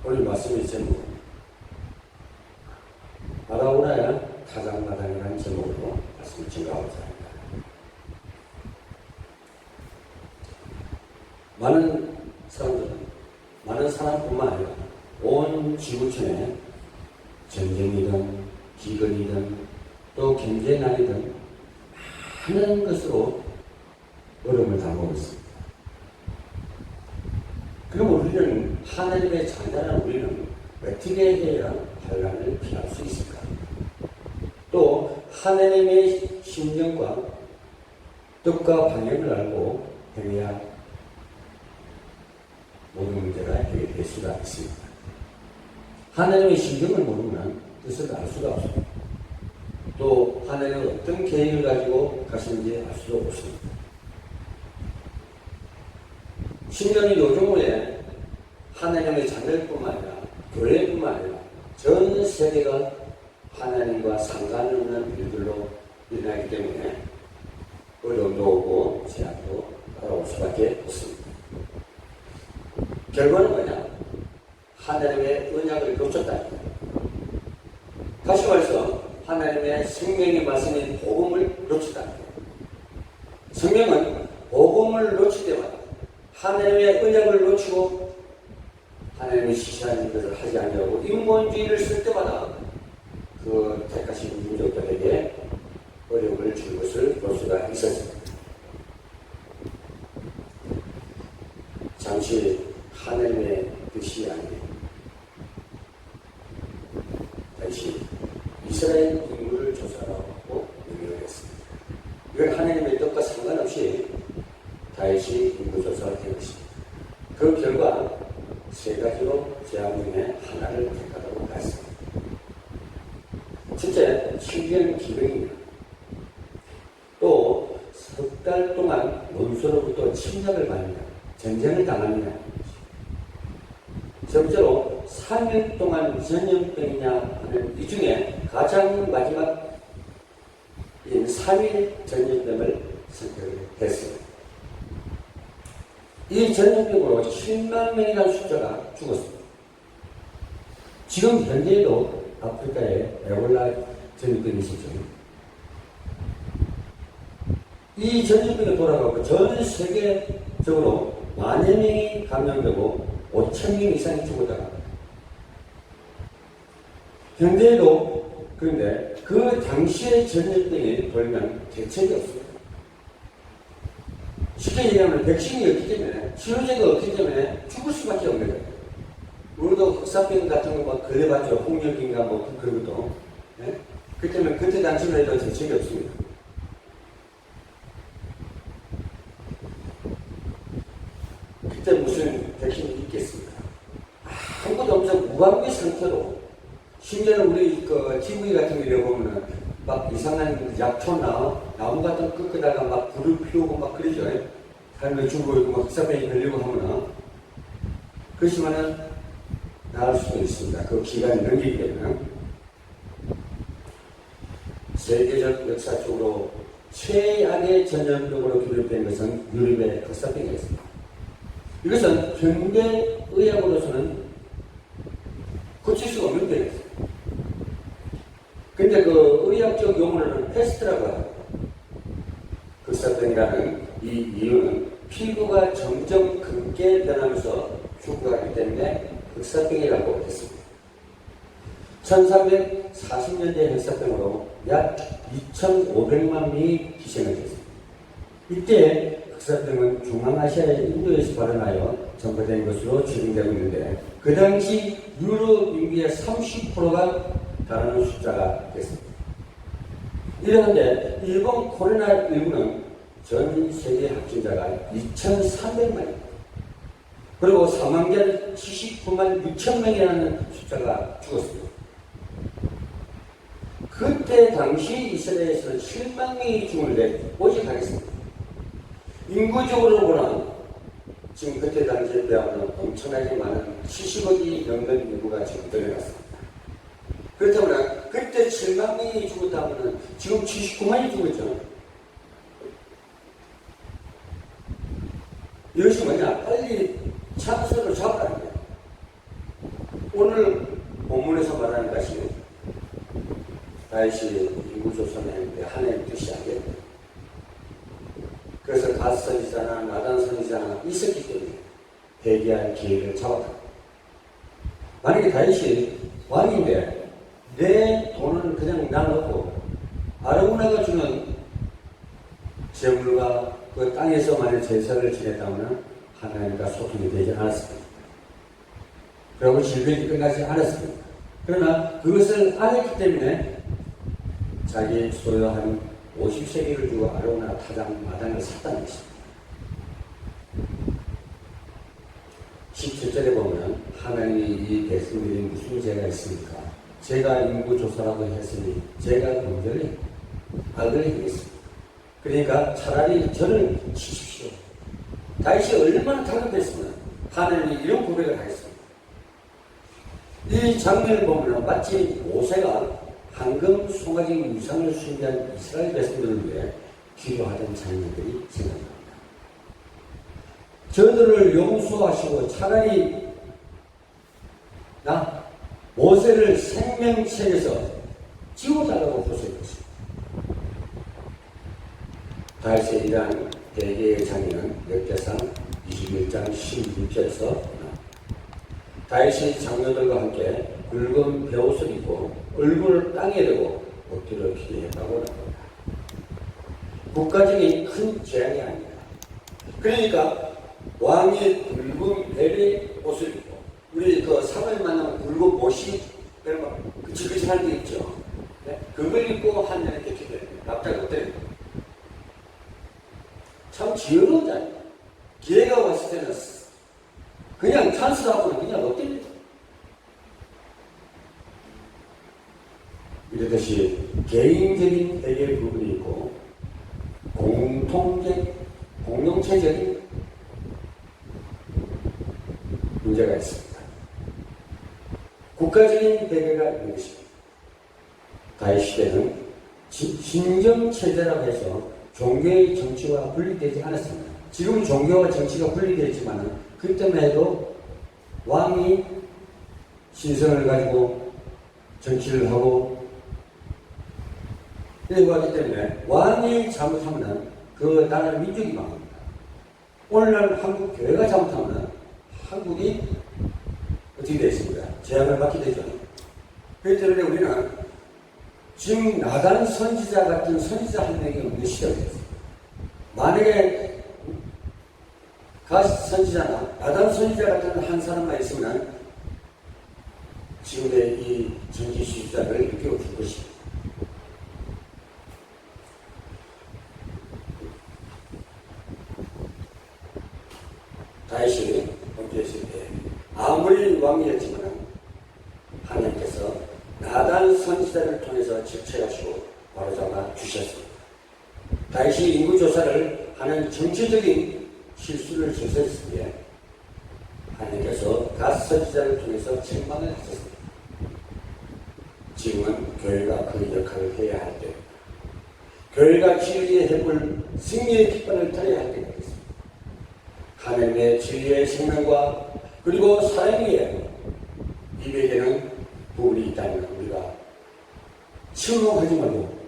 오늘 말씀의 제목은 아라우라야 타작마당이라는 제목으로 말씀을 증가하고자 합니다. 많은 사람들은, 많은 사람뿐만 아니라 온 지구촌에 전쟁이든 기근이든 또 경제난이든 많은 것으로 어려움을 당하고 있습니다. 그럼 우리는, 하나님의 자녀라는 우리는 어떻게 해야 환난을 피할 수 있을까? 또 하나님의 심정과 뜻과 방향을 알고 행해야 모든 문제가 해결될 수가 있습니다. 하나님의 심정을 모르면 뜻을 알 수가 없습니다. 또 하나님은 어떤 계획을 가지고 가시는지 알 수도 없습니다. 심지어는 요즘에 하나님의 자녀뿐만 아니라 교회뿐만 아니라 전 세계가 하나님과 상관없는 일들로 일어나기 때문에 어려움도 오고 제약도 따라올 수밖에 없습니다. 결과는 뭐냐? 하나님의 언약을 놓쳤다. 다시 말해서 하나님의 생명의 말씀인 복음을 놓쳤다. 성경은 복음을 놓칠 때마다 하나님의 언약을 놓치고 하나님의 지시하는 것을 하지 않냐고 인본주의를 쓸 때마다 그 택하신 민족들에게 어려움을 줄 것을 볼 수가 있었습니다. 잠시 하나님의 뜻이 아닌 다시 이스라엘 인구를 조사하고 명령을 했습니다. 이건 하나님의 뜻과 상관없이 다시 인구조사가 된 것입니다. 그 결과 세 가지로 제약 중에 하나를 택하도록 했습니다. 첫째, 7년 기근입니다. 또 석 달 동안 원수로부터 침략을 받느냐, 전쟁을 당하느냐. 세 번째로 3년 동안 전염병이냐 하는 이 중에 가장 마지막 3일 전염병을 선택을 했습니다. 이 전염병으로 7만 명이라는 숫자가 죽었습니다. 지금 현재에도 아프리카에 에볼라 전염병이 있었죠. 이 전염병이 돌아가고 전 세계적으로 만여 명이 감염되고 5천 명 이상이 죽었다가 현재에도 그런데 그 당시의 전염병이 돌면 대책이 없습니다. 쉽게 얘기하면 백신이 없기 때문에, 치료제가 없기 때문에 죽을 수밖에 없는 거예요. 우리도 흑사병 같은 거 막 걸려봤죠. 홍역인가 뭐 그런 것도. 네? 그 때문에 그때 당시만 해도 대책이 없습니다. 그때 무슨 백신이 있겠습니까? 아무것도 없어 무방비 상태로, 심지어는 우리 그 TV 같은 거 보면은 막 이상한 약초 나무 같은 거 끄다가 막 불을 피우고 막 그러죠. 사람들 죽고 있고 막 흑사병이 걸리고 하면은. 그렇지만은 나을 수도 있습니다. 그 기간이 넘기기 때문에. 세계적 역사적으로 최악의 전염병으로 기록된 것은 유럽의 흑사병이었습니다. 이것은 현대 의학으로서는 고칠 수가 없는 병이었어요. 근데 그 의학적 용어로는 패스트라고 합니다. 흑사병이라는 이 이유는 피부가 점점 붉게 변하면서 죽어가기 때문에 흑사병이라고 했습니다. 1340년대 흑사병으로 약 2,500만 명이 희생을 했습니다. 이때 흑사병은 중앙아시아의 인도에서 발현하여 전파된 것으로 추정되고 있는데 그 당시 유럽 인구의 30%가 다루는 숫자가 됐습니다. 이러는데 일본 코로나19는 전 세계 확진자가 2,300만입니다. 그리고 사망자는 79만 6천 명이라는 숫자가 죽었습니다. 그때 당시 이스라엘에서는 7만 명이 죽는데 오직 하겠습니다. 인구적으로 보면 지금 그때 당시에 비하면 엄청나게 많은 70억이 넘는 인구가 지금 들어갔습니다. 그렇다면 그때 7만 명이 죽었다면 지금 79만이 죽었죠. 이것이 뭐냐? 빨리 찬스를 잡으라는 거예요. 오늘 본문에서 말하는 것이 다윗이 인구조선했는데 하나님 뜻이 아니었다. 그래서 갓 선지자나 나단 선지자나 있었기 때문에 회개할 기회를 잡았다. 만약에 다윗이 왕인데 내 돈은 그냥 나눠놓고 아르고나가 주는 재물과 그 땅에서 만약 제사를 지냈다면 하나님과 소통이 되지 않았습니다. 그리고 질병이 끝나지 않았습니다. 그러나 그것을 안 했기 때문에 자기 소유한 50세기를 주고 아르고나 타장 마당을 샀다는 것입니다. 17절에 보면 하나님이 이 백성들이 무슨 죄가 있습니까? 제가 인구조사라고 했으니 제가 범죄를 악을 행했습니다. 그러니까 차라리 저를 치십시오. 다윗이 얼마나 다급했으면 하나님이 이런 고백을 하겠습니다. 이 장면을 보면 마치 모세가 황금 송아지 우상을 숭배한 이스라엘 백성들을 위해 기도하던 장면들이 생각납니다. 저들을 용서하시고 차라리 나 모세를 생명책에서 지워달라고 호소했습니다. 다윗의 이러한 대개의 장면은 역대상 21장 16절에서 다윗이 장로들과 함께 굵은 베옷을 입고 얼굴을 땅에 대고 엎드려 기도했다고 합니다. 국가적인 큰 재앙이 아닙니다. 그러니까 왕이 굵은 베레 옷을 입고 우리 그 사람을 만나면 굵은 옷이 그 지그시한 게 있죠. 네? 그걸 입고 하늘에 기도합니다. 납작 엎드립니다. 참 지혜로운 자예요. 기회가 왔을 때는 그냥 찬스하고는 그냥 엎드립니다. 이렇듯이 개인적인 회개 부분이 있고 공동체적인 문제가 있습니다. 국가적인 회개가 있는 것입니다. 다윗 시대는 신정체제라고 해서 종교의 정치와 분리되지 않았습니다. 지금 종교와 정치가 분리되어 있지만 그때만 해도 왕이 신성을 가지고 정치를 하고 이러고 하기 때문에 왕이 잘못하면 그 나라 민족이 망합니다. 오늘날 한국 교회가 잘못하면 한국이 어떻게 되어 있습니다. 재앙을 받게 되죠. 그렇기 때문에 우리는 지금 나단 선지자 같은 선지자 한 명이 없는 시대가 되었습니다. 만약에 갓 선지자나 나단 선지자 같은 한 사람만 있으면 지금의 이 정치 지도자를 일깨워줄 것입니다. 다윗이 범죄했을 때 아무리 왕이었지만 하나님께서 나단 선지자를 통해서 적체하시고 바로잡아 주셨습니다. 다윗이 인구조사를 하는 정치적인 실수를 저질렀을 때 하나님께서 갓 선지자를 통해서 책망을 하셨습니다. 지금은 교회가 그 역할을 해야 할 때입니다. 교회가 진리의 해볼 승리의 깃발을 들어야 할 때가 있습니다. 하나님의 진리의 생명과 그리고 사랑 위에 입에게는 부분이 있다면 우리가 침묵하지 말고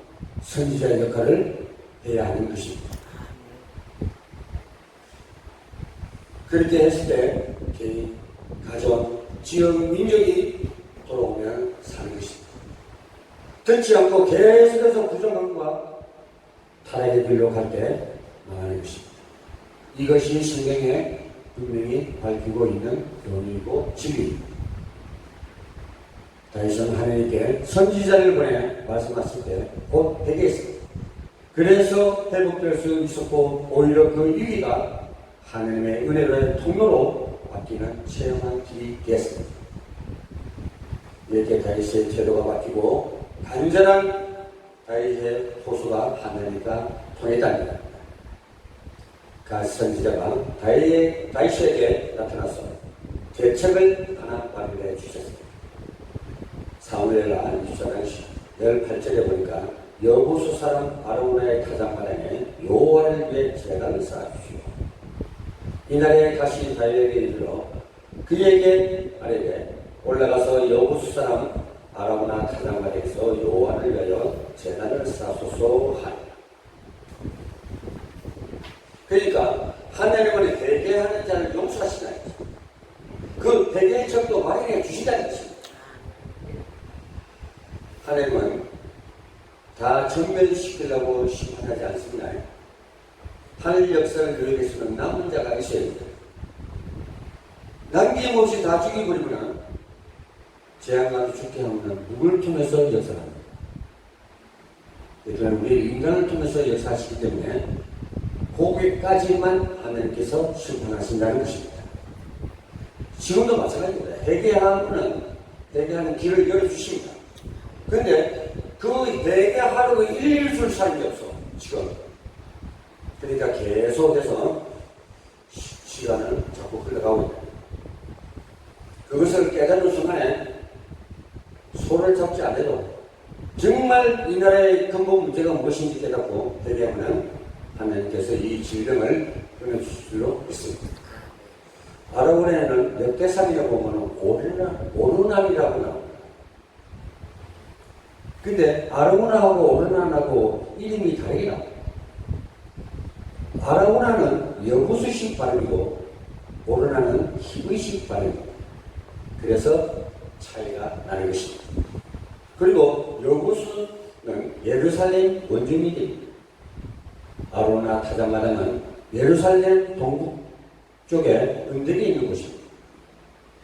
선지자의 역할을 해야 하는 것입니다. 그렇게 했을 때 개인, 가정, 지역, 민족이 돌아오면 사는 것입니다. 듣지 않고 계속해서 부정함과 타락에 들려갈 때 망하는 것입니다. 이것이 성경에 분명히 밝히고 있는 교리이고 진리입니다. 다윗은 하나님께 선지자를 보내 말씀하실 때 곧 회개했습니다. 그래서 회복될 수 있었고 오히려 그 위기가 하나님의 은혜로의 통로로 바뀌는 체험한 길이 되었습니다. 이렇게 다윗의 태도가 바뀌고 간절한 다윗의 호소가 하나님과 통했답니다. 갓 선지자가 다윗에게 나타나서 대책을 하나 마련해 주셨습니다. 사무엘하 24장 18절에 보니까 여호수 사람 아르고나의 타작마당에 여호와를 위해 제단을 쌓아주시고 이날에 다시 다윗에게 이르러 그에게 아뢰되 올라가서 여부수 사람 아라고나 타작마당에서 여호와를 위하여 제단을 쌓소서 하니라. 그러니까 하나님은 회개하는 자를 용서하시나요? 그 회개의 척도 마련해 주시다는 것입니다. 하나님은 다 정멸시키려고 심판하지 않습니다. 하늘 역사를 그려내시는 남은 자가 있어야 됩니다. 남김없이 다 죽여버리면 재앙과도 죽게 하면 누구를 통해서 역사합니다. 그러나 우리 인간을 통해서 역사하시기 때문에 거기까지만 하나님께서 심판하신다는 것입니다. 지금도 마찬가지입니다. 회개하는 길을 열어주십니다. 그런데 그 회개하려고 일일이 줄 사람이 없어, 지금. 그러니까 계속해서 시간을 자꾸 흘러가고 있다. 그것을 깨닫는 순간에 손을 잡지 않아도 정말 이 나라의 근본 문제가 무엇인지 깨닫고 회개하면 하나님께서 이 질병을 끊어주실 수 있습니다. 아라고나에는 몇 대상이라고 보면 오르난이라고 나옵니다. 근데 아라고나하고 오르난하고 이름이 다르게 나옵니다. 아라고나는 여부수식 발음이고 오르난은 히브리식 발음입니다. 그래서 차이가 나는 것입니다. 그리고 여부수는 예루살렘 원주민입니다. 아라고나 타작마당은 예루살렘 동북 쪽에 언덕에 있는 곳입니다.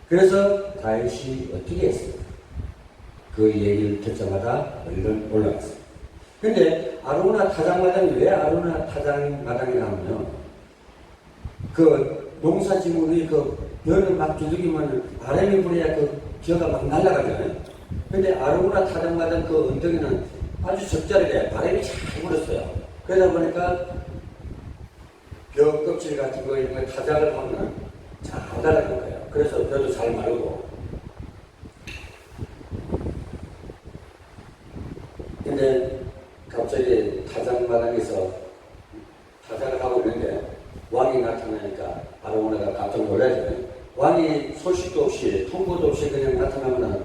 그래서 다윗이 어떻게 했습니까? 그 얘기를 듣자마자 얼른 올라갔습니다. 근데 아라고나 타작마당이 왜 아라고나 타작마당이라 하면요, 그 농사지물이 그 벼를 막 두들기면 바람이 불어야 그 벼가 막 날아가잖아요. 근데 아라고나 타작마당 그 언덕에는 아주 적절하게 바람이 잘 불었어요. 그러다 보니까 벼 껍질 같은 거 이런 거 타작을 하면 잘 날아갈 거예요. 그래서 벼도 잘 마르고. 근데 갑자기 타작마당에서 타작을 하고 있는데 왕이 나타나니까 아라고나가 깜짝 놀라잖아요. 왕이 소식도 없이 통보도 없이 그냥 나타나면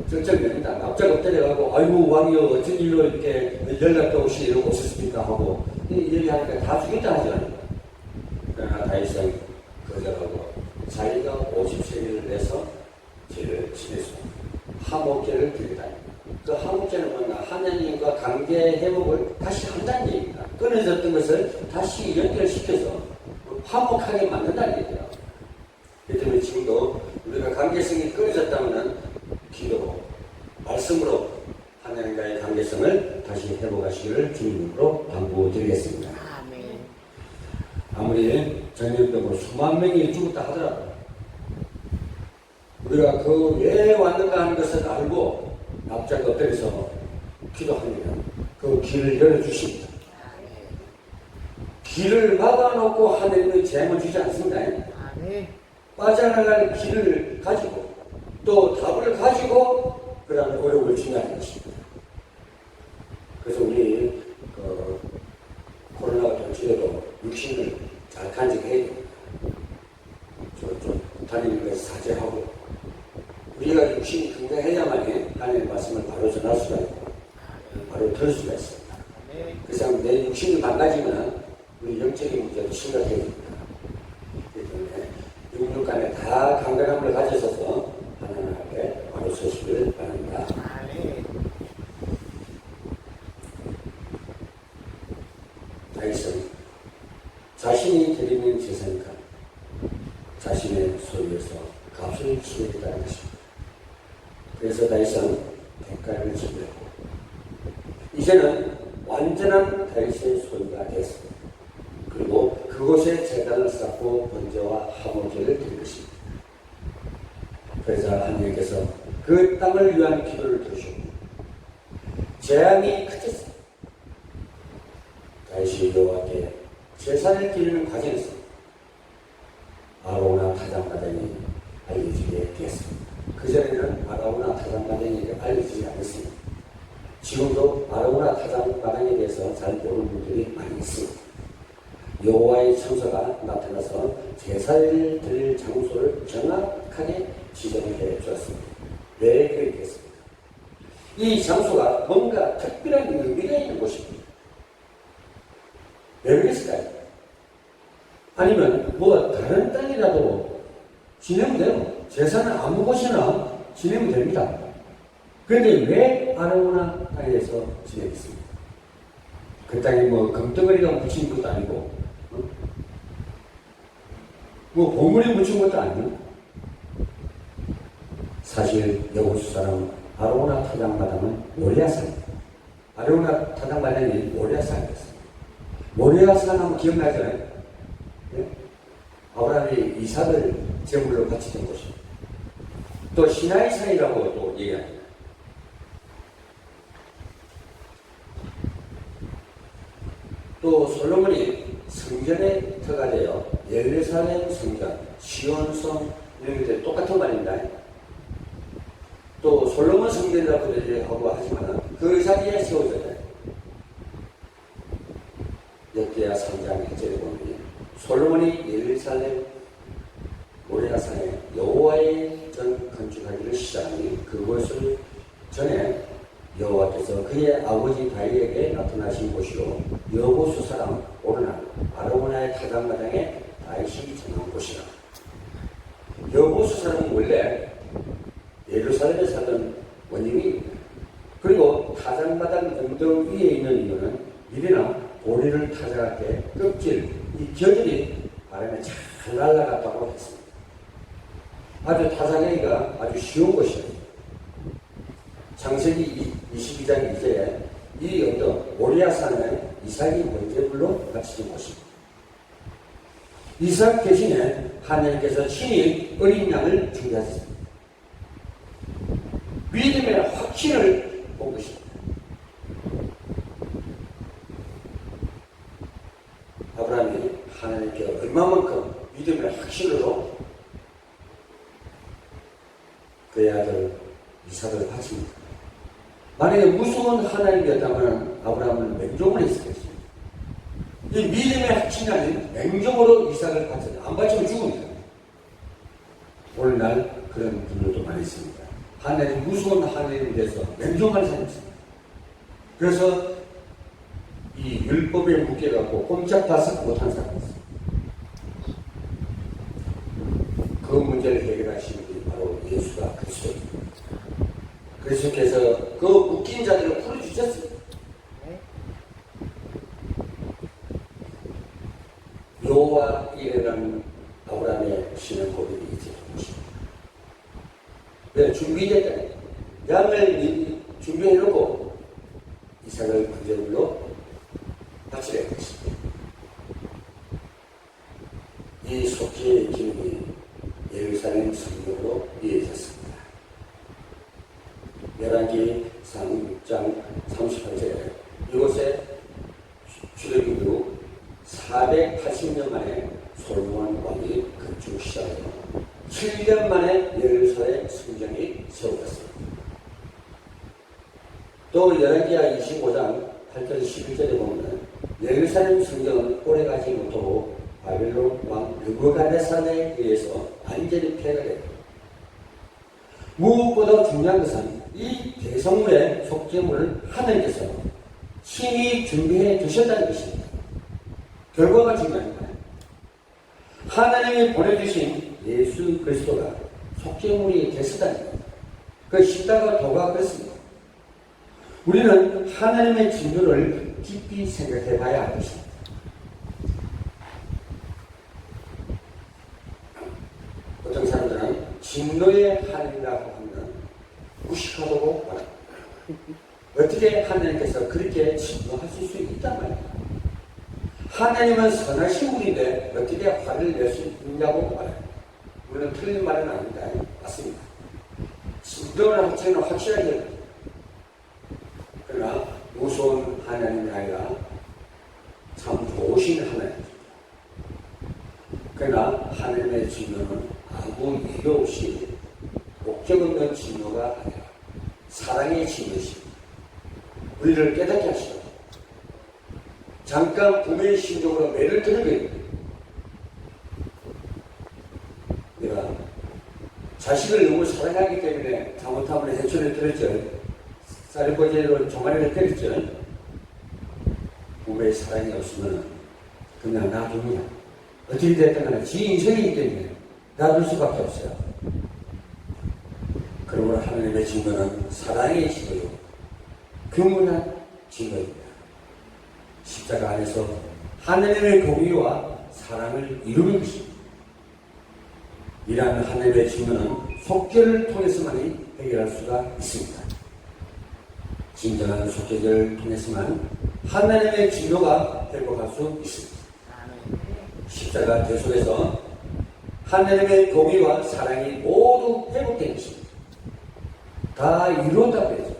절정됩니다. 납작 엎드려가고 아이고 왕이여 어쩐 일로 이렇게 연락도 없이 이러고 오셨습니까 하고 얘기하니까 다 죽였다 하잖아요. 그러나 다윗은 거절하고 자기가 50세기를 내서 죄를 지냈습니다. 화목제를 드리다. 그 화목제는 뭔가 하나님과 관계 회복을 다시 한다는 얘기입니다. 끊어졌던 것을 다시 연결시켜서 화목하게 만든다는 얘기예요. 그렇기 때문에 지금도 우리가 관계성이 끊어졌다면 기도로, 말씀으로 하나님과의 관계성을 다시 회복하시기를 주님으로 당부드리겠습니다. 아무리 전염병으로 수만 명이 죽었다 하더라도 우리가 그 왜 왔는가 하는 것을 알고 납작 엎드려서 기도하면 그 길을 열어주십니다. 길을 막아놓고 하나님의 재물 주지 않습니다. 빠져나갈 길을 가지고 또 답을 가지고 그 다음에 어려움을 준다는 것입니다. 그래서 우리 코로나가 돌지에도 육신을 잘 간직해야 됩니다. 좀 다니는 것을 사죄하고 우리가 육신이 건강해야만 하나님의 말씀을 바로 전할 수가 있고 바로 들을 수가 있습니다. 그래서 내 육신이 망가지면 우리 영적인 문제도 심각해집니다. 그렇기 때문에 육육 간에 다 강건함을 가지셔서 하나님 앞에 바로 서시기를 바랍니다. 다윗은 자신이 드리는 제사니까 자신의 소유에서 값을 치르겠다는 것입니다. 그래서 다윗은 대가를 지불했고 이제는 완전한 다윗의 소유가 되었습니다. 그리고 그곳에 제단을 쌓고 번제와 화목제를 드릴 것입니다. 그래서 하나님께서 그 땅을 위한 기도를 들으셨고 재앙이 그쳤습니다. 다윗이 여호와께 제사를 드리는 과정에서 아라고나 타작마당이 알려지게 되었습니다. 그전에는 아라고나 타작마당이 알려지지 않았습니다. 지금도 아라고나 타작마당에 대해서 잘 모르는 분들이 많이 있습니다. 여호와의 천사가 나타나서 제사를 드릴 장소를 정확하게 지정해 주었습니다. 왜 그렇게 됐습니까? 이 장소가 뭔가 특별한 의미가 있는 곳입니다. 왜 그랬을까요? 아니면 뭐 다른 땅이라도 지내면 돼요. 제사는 아무 곳이나 지내면 됩니다. 그런데 왜 아라우나 땅에서 지내겠습니까? 그 땅에 뭐 금덩어리가 묻힌 것도 아니고 뭐 보물이 묻힌 것도 아니고 사실 여호수 사람 아라우나 타작마당은 모리아산입니다. 아라우나 타작마당이 모리아산이었습니다. 모리아산 하면 기억나잖아요. 네? 아브라함이 이삭을 제물로 바치던 곳입니다. 또 시나이산이라고 또 얘기합니다. 또 솔로몬이 성전에 들어가되어 예루살렘 성전, 시온성 이런 게 똑같은 말입니다. 또 솔로몬 성전이라고도 하고 하지만 그 자리에 세워졌잖아요. 역대하 3장 1절에 보면 솔로몬이 예루살렘 모리아산에 여호와의 전 건축하기를 시작하니 그것을 전에 여호와께서 그의 아버지 다윗에게 나타나신 곳이요 여호수 사람 오르나 아라우나의 타작마당에 다윗이 정한 곳이라. 여호수 사람은 원래 예루살렘에 살던 원님입니다. 그리고 타작마당 언덕 위에 있는 이유는 밀이나 보리를 타작할 때 껍질, 이 겨들이 바람에 잘 날아갔다고 했습니다. 아주 타작하기가 아주 쉬운 곳이에요. 창세기 22장 2절에 이 언덕 모리아산에 이삭이 번제물로 바치는 곳입니다. 이삭 대신에 하나님께서 친히 어린 양을 준비하셨습니다. 믿음의 확신을 본 것입니다. 아브라함이 하나님께 얼마만큼 믿음의 확신으로 그의 아들 이삭을 바칩니다. 만약에 무서운 하나님이었다면 아브라함은 맹종을 했을 것입니다. 이 믿음의 확신이 아닌 맹종으로 이삭을 바쳤다. 안 바치면 죽습니다. 오늘날 그런 분들도 많이 있습니다. 하나님 무서운 하나님에 대해서 맹종만 살았습니다. 그래서 이 율법에 묶여갖고 꼼짝바싹 못한 사람이 있습니다. 그 문제를 해결하신 분이 바로 예수가 그리스도입니다. 그리스도께서 그 묶인 자들을 풀어주셨습니다. 여호와 이레라는 아브라함의 신앙 고백이 이제 것입니다. 왜? 준비됐다. 양을 준비해놓고 이삭을 번제물로 바치려 했습니다. 이 속죄의 기능이 예루살렘 성경으로 이어졌습니다. 열왕기 3장 38절에 이곳에 주력인 후 480년 만에 솔로몬 왕이 건축 시작하여 7년 만에 예루살렘 성전이 세워졌습니다. 또 열왕기하 25장 8절 11절에 보면 예루살렘 성전은 오래가지 못하고 바벨론 왕 느부갓네살에 의해서 완전히 폐허되고 무엇보다 중요한 것은 이 대성물의 속죄물을 하나님께서 친히 준비해 두셨다는 것입니다. 결과가 중요합니다. 하나님이 보내주신 예수 그리스도가 속죄물이 되었다는 겁니다. 그 십자가 도가 그렇습니다. 우리는 하나님의 진노를 깊이 생각해 봐야 할 것입니다. 어떤 사람들은 진노의 하나님이라고 하면 무식하다고 말합니다. 어떻게 하나님께서 그렇게 진노하실 수 있단 말입니다. 하나님은 선하신 분인데 어떻게 화를 낼 수 있냐고 말합니다. 물론 틀린 말은 아닙니다. 맞습니다. 진노를 합치는 확실하게 그러나 무서운 하나님이 아니라 참 좋으신 하나님입니다. 그러나 하나님의 진노는 아무 이유 없이 목적 없는 진노가 아니라 사랑의 진노입니다. 우리를 깨닫게 하시고 잠깐 구매의 심정으로 매를 드는 거예요. 내가 자식을 너무 사랑하기 때문에 잘못하면 해초를 들었죠. 쌀꽂이로 종아리를 때렸죠. 부모의 사랑이 없으면 그냥 놔둡니다. 어떻게 됐든 간에 지 인생이기 때문에 놔둘 수밖에 없어요. 그러므로 하나님의 증거는 사랑의 증거요, 교문한 증거입니다. 십자가 안에서 하나님의 공의와 사랑을 이루는 것입니다. 이러한 하나님의 증거는 속죄를 통해서만이 해결할 수가 있습니다. 진정한 속죄를 통해서만 하나님의 진노가 회복할 수 있습니다. 십자가 대 속에서 하나님의 공의와 사랑이 모두 회복된 것입니다. 다 이루었다고 했죠.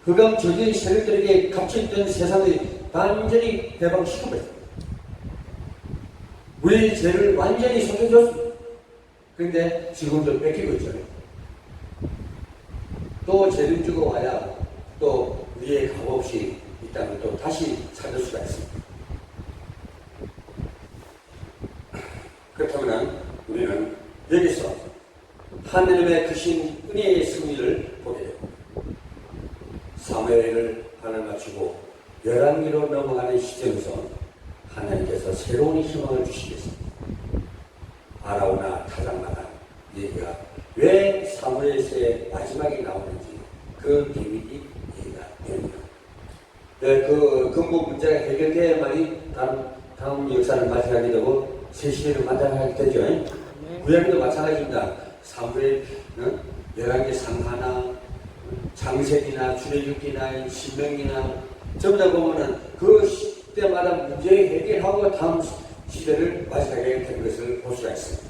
흑암 저주의 세력들에게 갇혀있던 세상을 완전히 해방시켜버렸습니다. 우리의 죄를 완전히 속여줬습니다. 그런데 지금도 뺏기고 있죠. 또 죄를 주고 와야 또 우리의 값없이 이 땅을 또 다시 찾을 수가 있습니다. 그렇다면 우리는 여기서 하나님의 크신 은혜의 승리를 보게 됩니다. 사무엘을 하늘 맞추고 열왕기로 넘어가는 시점에서 하나님께서 새로운 희망을 주시겠습니다. 아라우나 타작마다 얘기가 왜 사무엘서의 마지막에 나오는지 그 비밀이 얘기가 됩니다. 그 근본 문제가 해결돼야만이 다음 역사를 맞이하게 되고 새 시대를 만나게 되죠. 구약도 마찬가지입니다. 사무엘, 열왕기 상하나 장세기나 출애굽기나 신명기나 전부 다 보면은 그 시대마다 문제 해결하고 다음 시대를 맞이하게 된 것을 볼 수가 있습니다.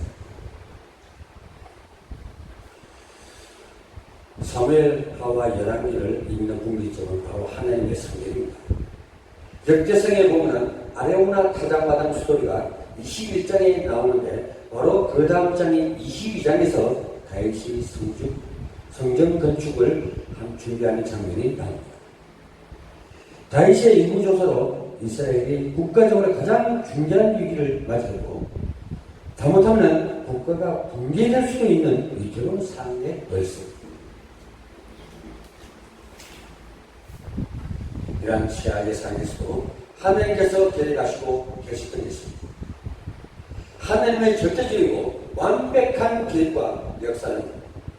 사무엘하와 열왕기를 읽는 국리적은 바로 하나님의 성경입니다. 역대성에 보면은 아레오나 타작마당 스토리가 21장에 나오는데 바로 그 다음 장인 22장에서 다윗이 성전 건축을 준비하는 장면이 나옵니다. 다윗의 인구조사로 이스라엘이 국가적으로 가장 중요한 위기를 맞이했고 잘못하면 국가가 붕괴될 수도 있는 위태로운 상황에 놓였습니다. 이러한 최악의 상황에서도 하나님께서 데려가시고 계셨던 것입니다. 하나님의 절대적이고 완벽한 계획과 역사는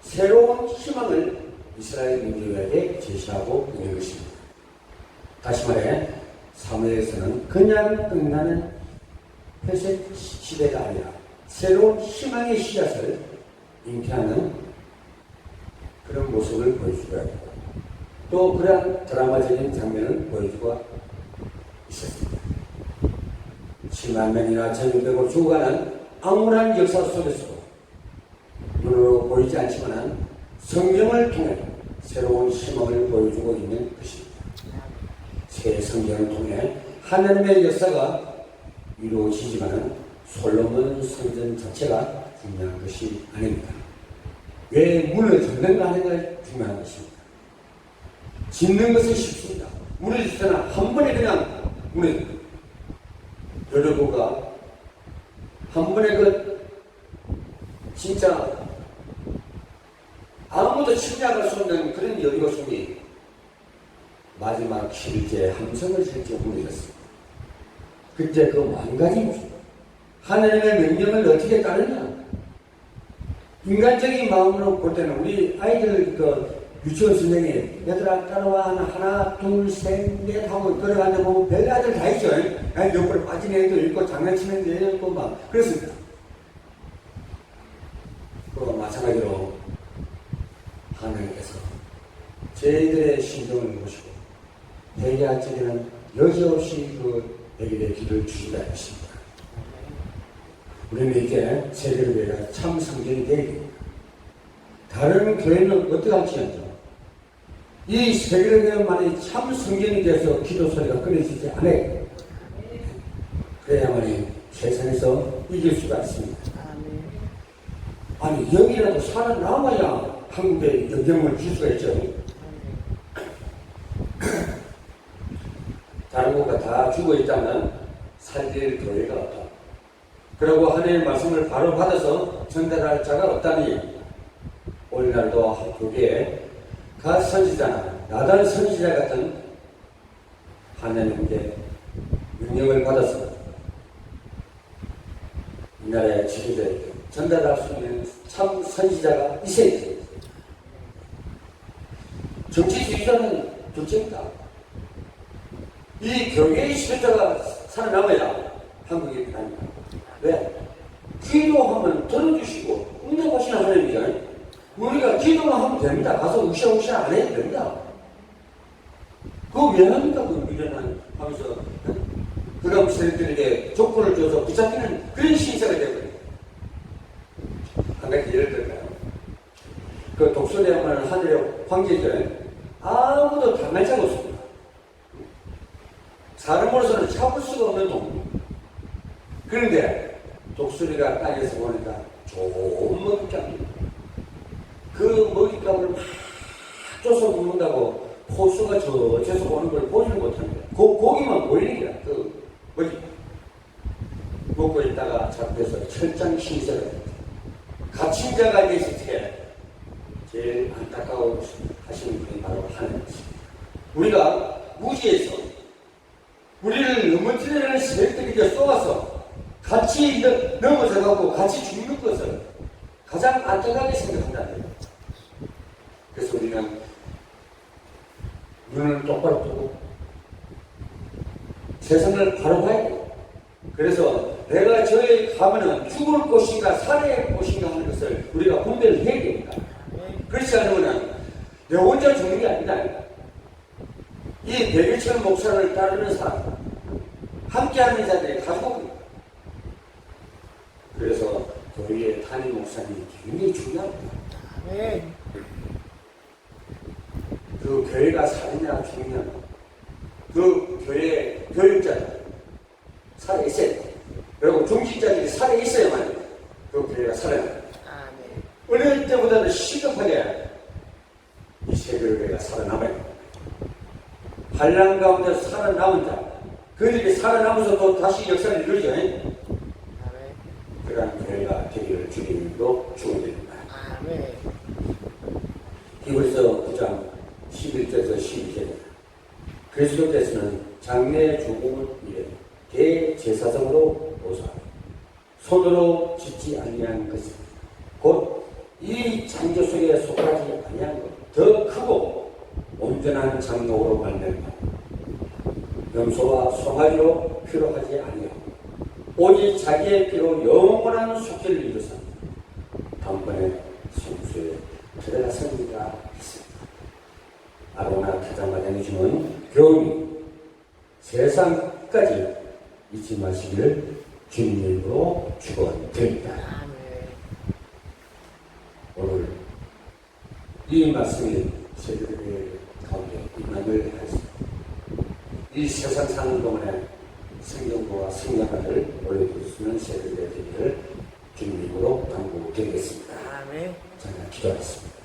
새로운 희망을 이스라엘 민족에게 제시하고 있는 것입니다. 다시 말해 사무엘에서는 그냥 끝나는 회색 시대가 아니라 새로운 희망의 씨앗을 잉태하는 그런 모습을 보여주고 있고 또 그러한 드라마적인 장면을 보여주고 있었습니다. 7만 명이나 전역되고 죽어가는 암울한 역사 속에서도 눈으로 보이지 않지만 성경을 통해 새로운 희망을 보여주고 있는 것입니다. 새 성경을 통해 하나님의 역사가 이루어지지만 솔로몬 성전 자체가 중요한 것이 아닙니다. 왜 문을 짓는가 하는 것이 중요한 것입니다. 짓는 것은 쉽습니다. 문을 짓거나 한 번에 그냥 문을 여러분가 한 번에 진짜 아무도 침략할 수 없는 그런 여리고성이 마지막 7제 함성을 실제 문이었습니다. 그때 그 망가진 모습, 하나님의 명령을 어떻게 따르냐? 인간적인 마음으로 볼 때는 우리 아이들 유치원 선생님, 얘들아 따라와 하나 둘 셋 넷 하고 걸어가는데 보면 별 아들 다 있죠. 옆으로 빠진 애도 있고 장난치는 애도 있고 막 그렇습니다. 마찬가지로 하나님께서 저희들의 심정을 보시고 회개할 적에는 여지없이 회개의 길을 주신다는 것입니다. 우리는 이제 세계교회가 참 성경이 되어야 됩니다. 다른 교회는 어떻게 할지언정 이 세계교회만이 참 성경이 돼서 기도 소리가 끊어지지 않아요. 그래야만이 세상에서 이길 수가 있습니다. 아니 여기라도 살아남아야 한국에 영향을 줄 수가 있죠. 다른 곳가 다 죽어 있다면 살릴 교회가 없다. 그리고 하나님의 말씀을 바로 받아서 전달할 자가 없다니 오늘날도 교계에 갓 선지자나 나단 선지자 같은 하나님께 능력을 받아서 이 나라의 지도자에게 전달할 수 있는 참 선지자가 있어야 됩니다. 정치 지도자는 둘째입니다. 이 교계의 지도자가 살아남아야 한국이 아닙니다. 왜? 기도하면 들어주시고 응답하시는 하나님이잖아요. 우리가 기도만 하면 됩니다. 가서 으쌰으쌰 안 해도 됩니다. 그거 왜 합니까? 그 미련한 하면서 그 다음 세력들에게 조건을 줘서 붙잡히는 그런 신세가 되거든요. 한 가지 예를 들까요? 그 독수리하면 하늘의 황제들 아무도 당할 자가 없습니다. 사람으로서는 참을 수가 없는 동. 그런데 독수리가 땅에서 보니까 좋은 먹잇감입니다. 그 먹잇감을 막 쫓아 먹는다고 호수가 저쪽에서 오는 걸 보지를 못합니다. 고기만 보이는 거야. 그 뭐지? 먹고 있다가 잡혀서 철장 신세가 됩니다. 갇힌 자가 계실 때 제일 안타까워 하시는 분이 바로 하나님이십니다. 우리가 무지에서 우리를 넘어뜨리는 세력들에게 쏘아서 같이 넘어져 갖고 같이 죽는 것을 가장 안타깝게 생각한다는 거예요. 그래서 우리는 눈을 똑바로 뜨고 세상을 바로 봐야 돼요. 그래서 내가 저에 가면은 죽을 곳인가 살아야 곳인가 하는 것을 우리가 분별을 해야 됩니다. 그렇지 않으면 내 혼자 죽는 게 아니다. 이 백일천 목사를 따르는 사람, 함께하는 자들이 가족입니다. 그래서 교회의 담임 목사님이 굉장히 중요합니다. 그 교회가 살아냐 죽느냐, 그 교회 교육자들 살아있어야 돼요. 그리고 중직자들이 살아있어야만 그 교회가 살아납니다. 어느 때보다도 시급하게 이 세계교회가 살아남아야 됩니다. 환란 가운데 살아남은 자, 그들이 살아남아서 또 다시 역사를 이루죠. 그러한 교회가 되기를 주님도 축원드립니다. 히브리서 9장 11절에서 12절. 그리스도께서는 장래 죽음을 위해 대제사장으로 오사 손으로 짓지 아니한 것은 곧 이 창조 속에 속하지 아니한 것 더 크고 온전한 장로로 만든 것 염소와 송아지로 필요하지 아니하고 오직 자기의 피로 영원한 속죄를 이루사 다음번에 성수에 들어갔습니다 했습니다. 아로나 가장마당이 주는 교훈이 세상 끝까지 잊지 마시기를 주님 이름으로 축원드립니다. 오늘 이 말씀이 세계의 가운데 임함을 하였습니다. 이 세상 사는 동안에 성경과 성령을 올려주시는 세계의 되기를 주님 이름으로 당부드리겠습니다. 자, 기도하겠습니다.